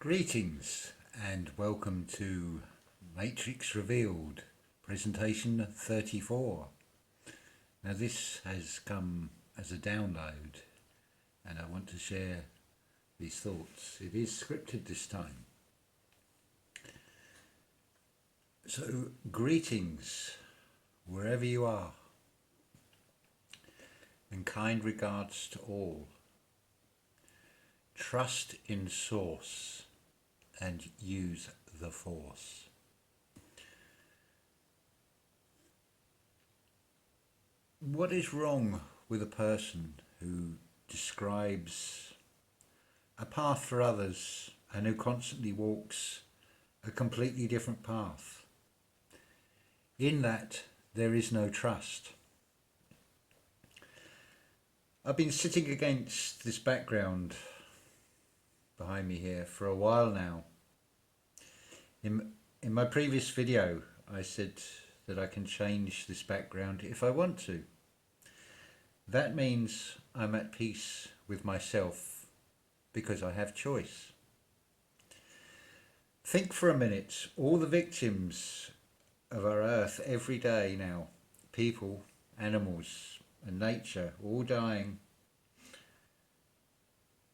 Greetings and welcome to Matrix Revealed, presentation 34. Now this has come as a download and I want to share these thoughts. It is scripted this time. So greetings wherever you are and kind regards to all. Trust in Source and use the Force. What is wrong with a person who describes a path for others and who constantly walks a completely different path? In that there is no trust. I've been sitting against this background behind me here for a while now. In my previous video I said that I can change this background if I want to. That means I'm at peace with myself because I have choice. Think for a minute, all the victims of our earth every day now, people, animals and nature, all dying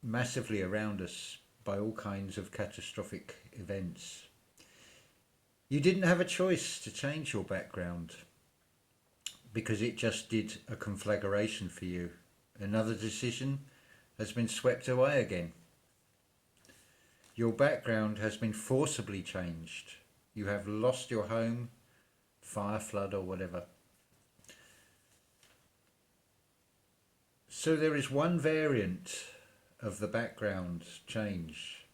massively around us by all kinds of catastrophic events. You didn't have a choice to change your background because it just did a conflagration for you. Another decision has been swept away again. Your background has been forcibly changed. You have lost your home, fire, flood or whatever. So there is one variant of the background change,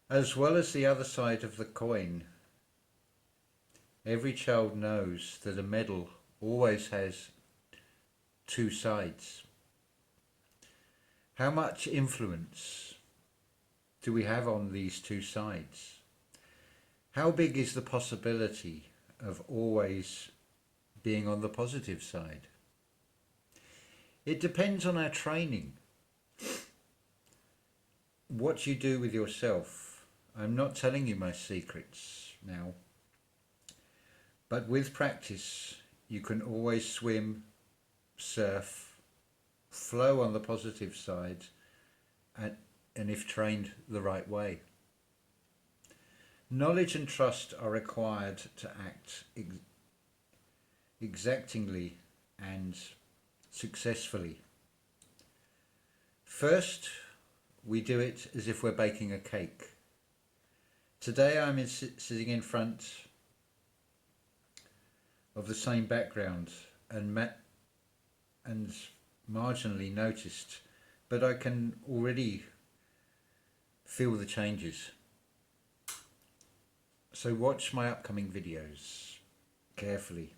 as well as the other side of the coin. Every child knows that a medal always has two sides. How much influence do we have on these two sides? How big is the possibility of always being on the positive side? It depends on our training. What you do with yourself. I'm not telling you my secrets now. But with practice, you can always swim, surf, flow on the positive side, and if trained the right way. Knowledge and trust are required to act exactingly and successfully. First, we do it as if we're baking a cake. Today I'm sitting in front of the same background and marginally noticed, but I can already feel the changes. So watch my upcoming videos carefully.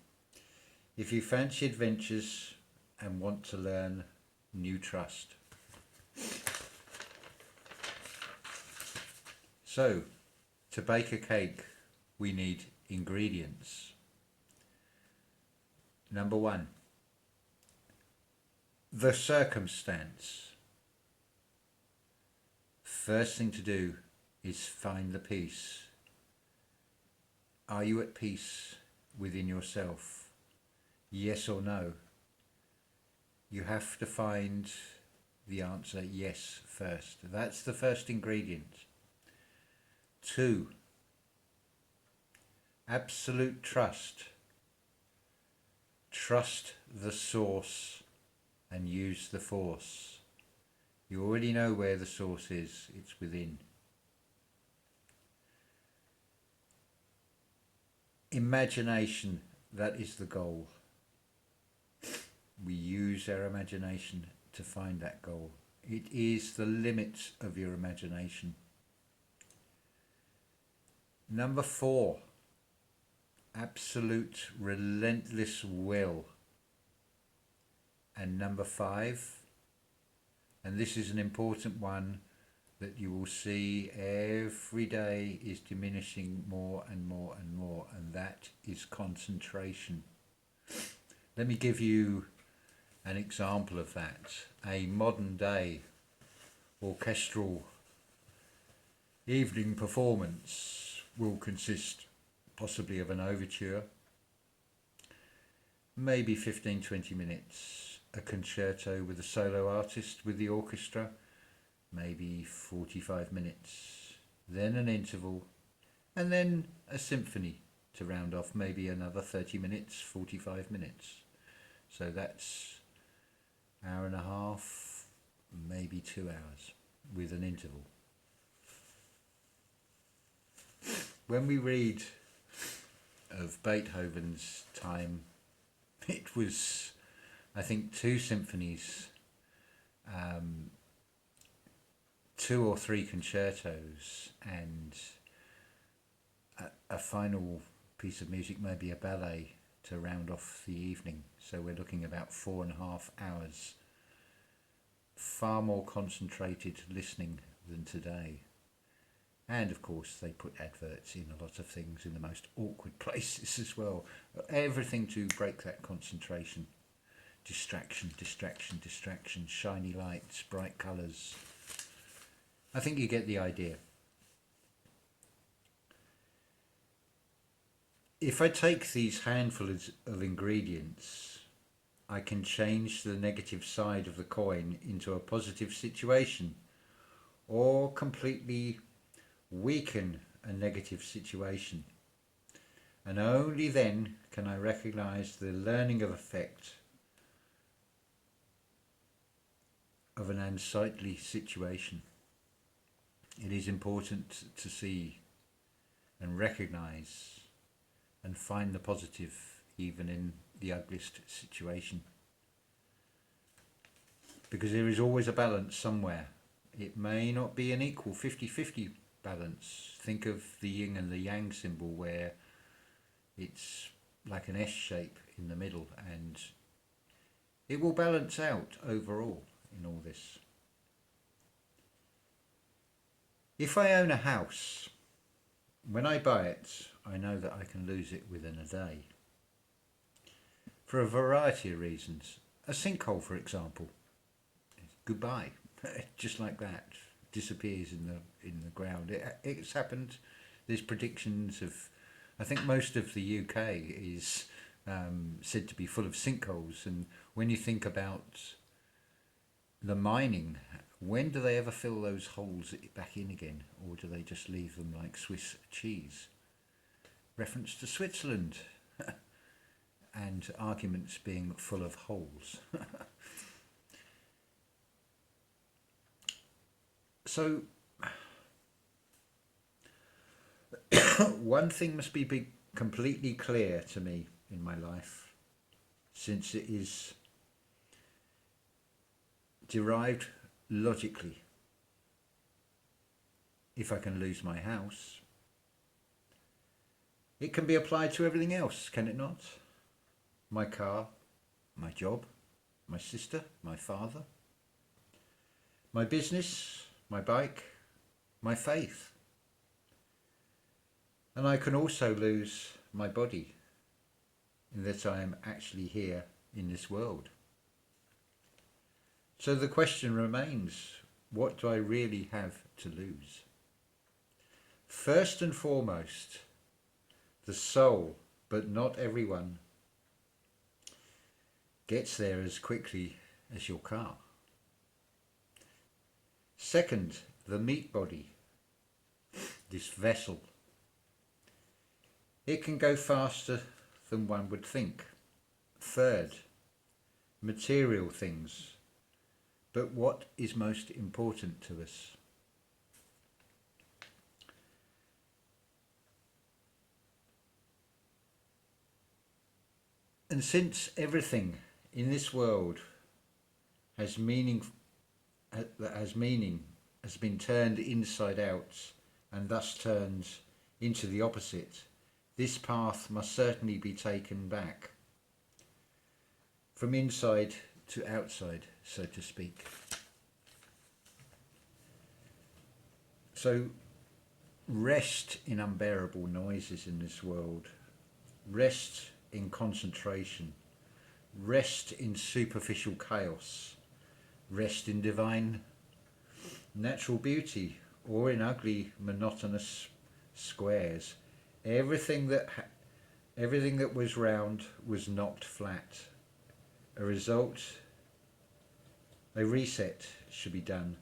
If you fancy adventures and want to learn new trust. So, to bake a cake, we need ingredients. Number one, the circumstance. First thing to do is find the peace. Are you at peace within yourself? Yes or no? You have to find the answer yes first. That's the first ingredient. 2, absolute trust. Trust the source and use the force. You already know where the source is. It's within. Imagination, that is the goal. We use our imagination to find that goal. It is the limits of your imagination. Number 4, absolute relentless will. And number 5, and this is an important one that you will see every day is diminishing more and more and more, and that is concentration. Let me give you an example of that. A modern day orchestral evening performance will consist possibly of an overture, maybe 15-20 minutes, a concerto with a solo artist with the orchestra, maybe 45 minutes, then an interval, and then a symphony to round off, maybe another 30 minutes, 45 minutes. So that's hour and a half, maybe 2 hours with an interval. When we read of Beethoven's time, it was, I think, 2 symphonies, 2 or 3 concertos, and a final piece of music, maybe a ballet, to round off the evening. So we're looking about 4.5 hours. Far more concentrated listening than today. And of course they put adverts in a lot of things in the most awkward places as well. Everything to break that concentration. Distraction, distraction, distraction, shiny lights, bright colours. I think you get the idea. If I take these handfuls of ingredients, I can change the negative side of the coin into a positive situation, or completely weaken a negative situation. And only then can I recognise the learning of effect of an unsightly situation. It is important to see and recognise and find the positive even in the ugliest situation. Because there is always a balance somewhere. It may not be an equal 50-50 balance. Think of the yin and the yang symbol, where it's like an S shape in the middle, and it will balance out overall in all this. If I own a house, when I buy it, I know that I can lose it within a day. For a variety of reasons. A sinkhole, for example. Goodbye. Just like that. Disappears in the ground. It's happened. There's predictions of, I think most of the UK is said to be full of sinkholes, and when you think about the mining, when do they ever fill those holes back in again, or do they just leave them like Swiss cheese? Reference to Switzerland and arguments being full of holes. So one thing must be completely clear to me in my life, since it is derived logically. If I can lose my house, it can be applied to everything else, can it not? My car, my job, my sister, my father, my business, my bike, my faith. And I can also lose my body, in that I am actually here in this world. So the question remains, what do I really have to lose? First and foremost, the soul, but not everyone gets there as quickly as your car. Second, the meat body, this vessel. It can go faster than one would think. Third, material things. But what is most important to us? And since everything in this world has meaning, has been turned inside out and thus turned into the opposite, this path must certainly be taken back, from inside to outside, so to speak. So rest in unbearable noises in this world, rest in concentration, rest in superficial chaos, rest in divine natural beauty or in ugly, monotonous squares, everything that everything that was round was knocked flat. A reset should be done.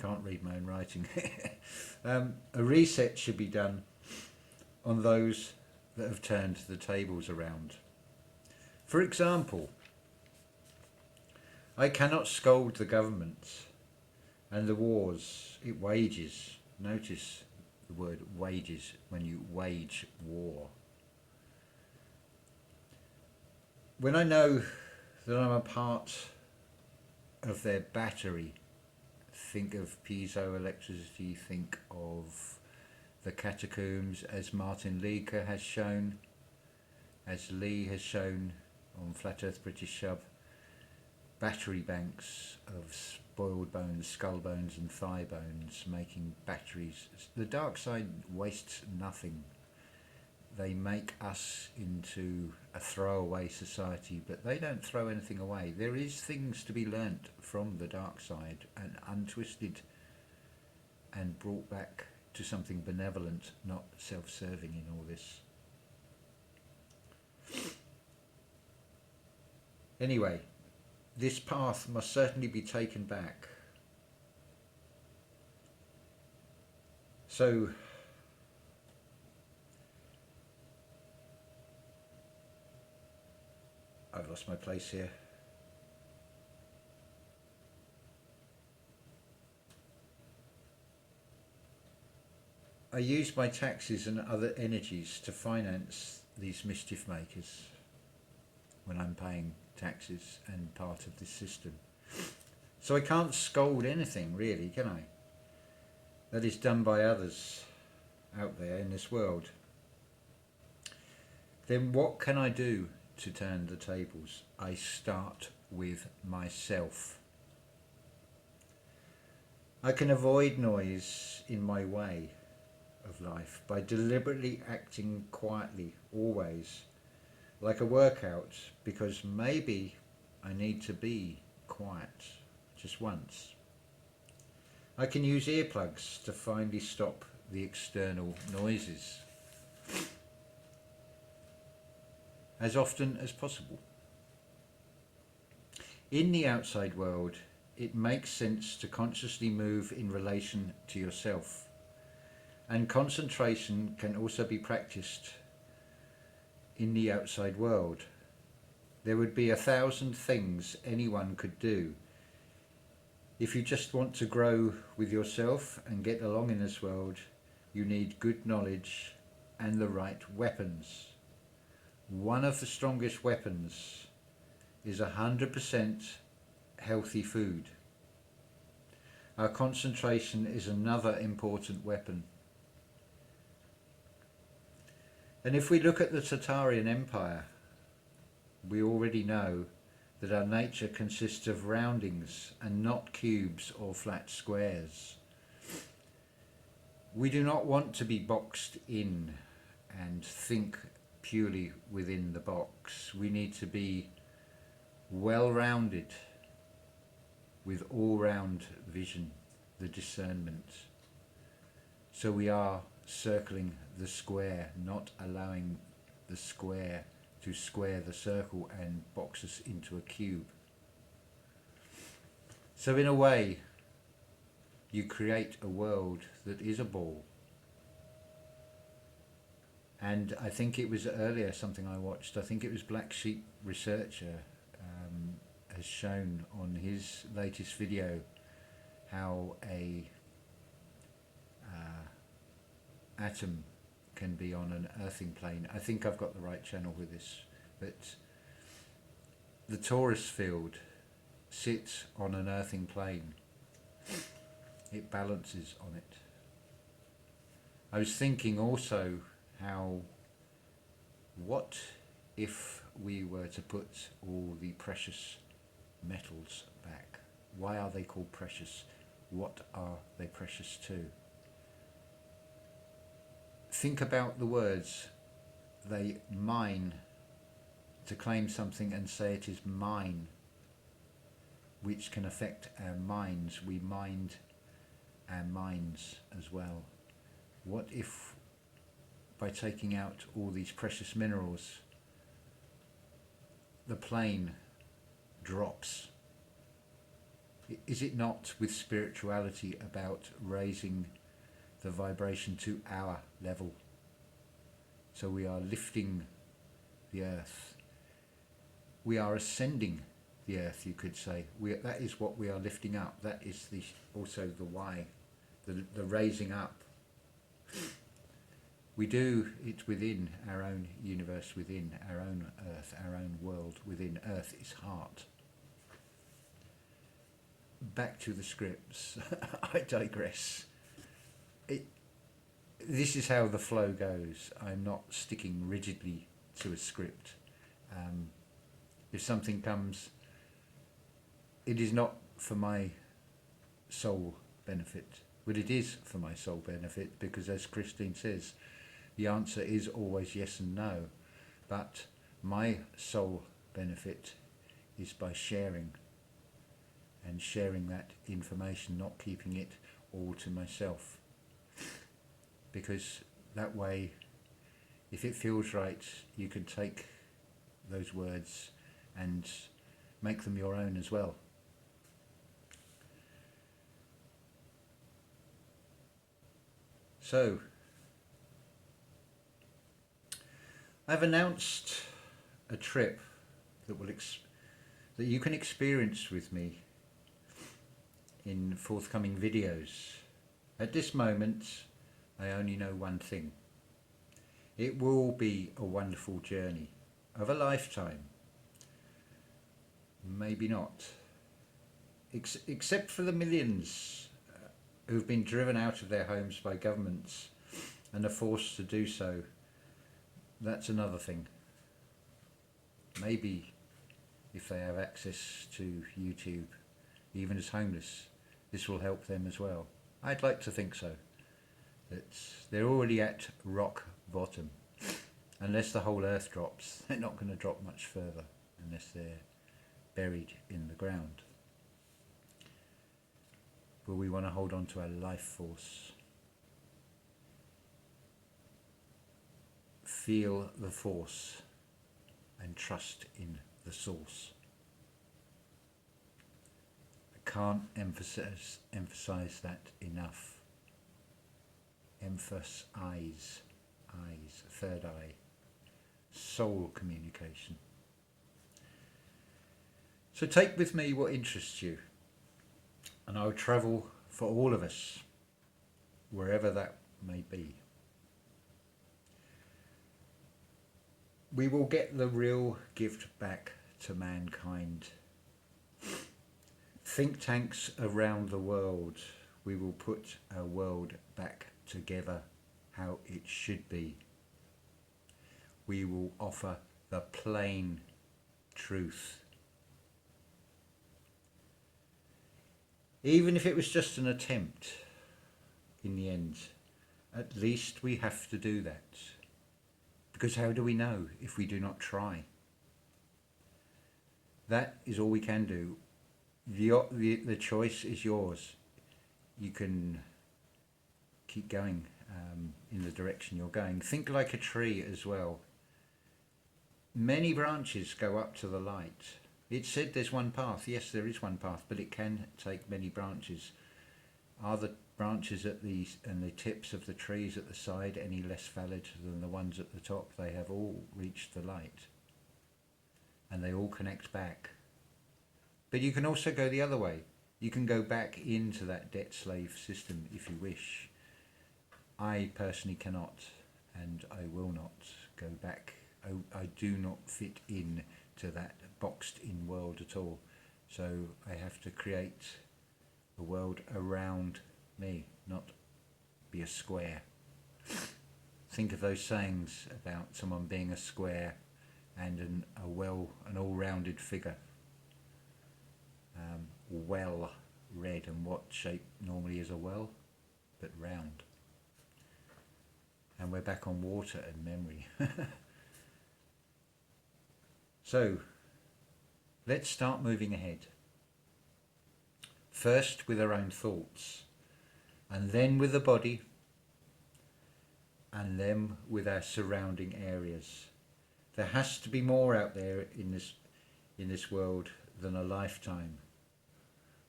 Can't read my own writing. A reset should be done on those that have turned the tables around. For example, I cannot scold the government and the wars it wages. Notice the word wages when you wage war. When I know that I'm a part of their battery, think of piezoelectricity, think of the catacombs, as Martin Leaker has shown, as Lee has shown on Flat Earth British Sub, battery banks of spoiled bones, skull bones and thigh bones, making batteries. The dark side wastes nothing. They make us into a throwaway society, but they don't throw anything away. There is things to be learnt from the dark side and untwisted and brought back to something benevolent, not self-serving in all this. Anyway, this path must certainly be taken back. So, I've lost my place here. I use my taxes and other energies to finance these mischief makers when I'm paying taxes and part of this system. So I can't scold anything really, can I? That is done by others out there in this world. Then what can I do to turn the tables? I start with myself. I can avoid noise in my way of life by deliberately acting quietly, always, like a workout, because maybe I need to be quiet just once. I can use earplugs to finally stop the external noises as often as possible. In the outside world, it makes sense to consciously move in relation to yourself, and concentration can also be practiced in the outside world. There would be 1,000 things anyone could do. If you just want to grow with yourself and get along in this world, you need good knowledge and the right weapons. One of the strongest weapons is 100% healthy food. Our concentration is another important weapon. And if we look at the Tartarian Empire, we already know that our nature consists of roundings and not cubes or flat squares. We do not want to be boxed in and think purely within the box. We need to be well-rounded with all-round vision, the discernment. So we are circling the square, not allowing the square to square the circle and box us into a cube. So in a way, you create a world that is a ball. And I think it was earlier something I watched, I think it was Black Sheep Researcher has shown on his latest video how a atom can be on an earthing plane. I think I've got the right channel with this, but the torus field sits on an earthing plane. It balances on it. I was thinking also how, what if we were to put all the precious metals back? Why are they called precious? What are they precious to? Think about the words. They mine to claim something and say it is mine, which can affect our minds. We mind our minds as well. What if by taking out all these precious minerals, the plane drops? Is it not with spirituality about raising the vibration to our level? So we are lifting the earth. We are ascending the earth, you could say. That is what we are lifting up. That is also the why, the raising up. We do it within our own universe, within our own earth, our own world. Within earth is heart. Back to the scripts. I digress. This is how the flow goes. I'm not sticking rigidly to a script. If something comes, it is not for my soul benefit, but it is for my soul benefit, because as Christine says, the answer is always yes and no. But my soul benefit is by sharing, and sharing that information, not keeping it all to myself. Because that way, if it feels right, you can take those words and make them your own as well. So, I've announced a trip that that you can experience with me in forthcoming videos. At this moment, I only know one thing. It will be a wonderful journey of a lifetime. Maybe not. Except for the millions who've been driven out of their homes by governments and are forced to do so. That's another thing. Maybe if they have access to YouTube, even as homeless, this will help them as well. I'd like to think so. That they're already at rock bottom. Unless the whole earth drops, they're not going to drop much further unless they're buried in the ground. But we want to hold on to our life force. Feel the force and trust in the source. I can't emphasize that enough. Emphasize, eyes, third eye, soul communication. So take with me what interests you, and I'll travel for all of us, wherever that may be. We will get the real gift back to mankind. Think tanks around the world, we will put our world back together how it should be. We will offer the plain truth. Even if it was just an attempt, in the end, at least we have to do that. Because how do we know if we do not try? That is all we can do. The choice is yours. You can keep going in the direction you're going. Think like a tree as well. Many branches go up to the light. It said there's one path. Yes, there is one path, but it can take many branches. Are the branches at the tips of the trees at the side any less valid than the ones at the top? They have all reached the light, and they all connect back. But you can also go the other way. You can go back into that debt-slave system if you wish. I personally cannot, and I will not go back. I do not fit in to that boxed-in world at all. So I have to create a world around me, not be a square. Think of those sayings about someone being a square and an all-rounded figure. Well read, and what shape normally is a well? But round. And we're back on water and memory. So, let's start moving ahead. First with our own thoughts. and then with the body, and then with our surrounding areas. There has to be more out there in this world than a lifetime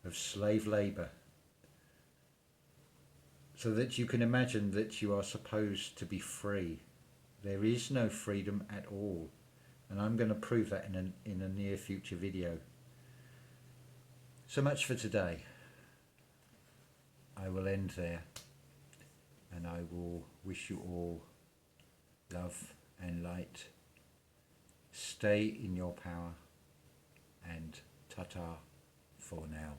of slave labour, so that you can imagine that you are supposed to be free. There is no freedom at all, and I'm going to prove that in a near future video. So much for today. I will end there, and I will wish you all love and light. Stay in your power, and ta-ta for now.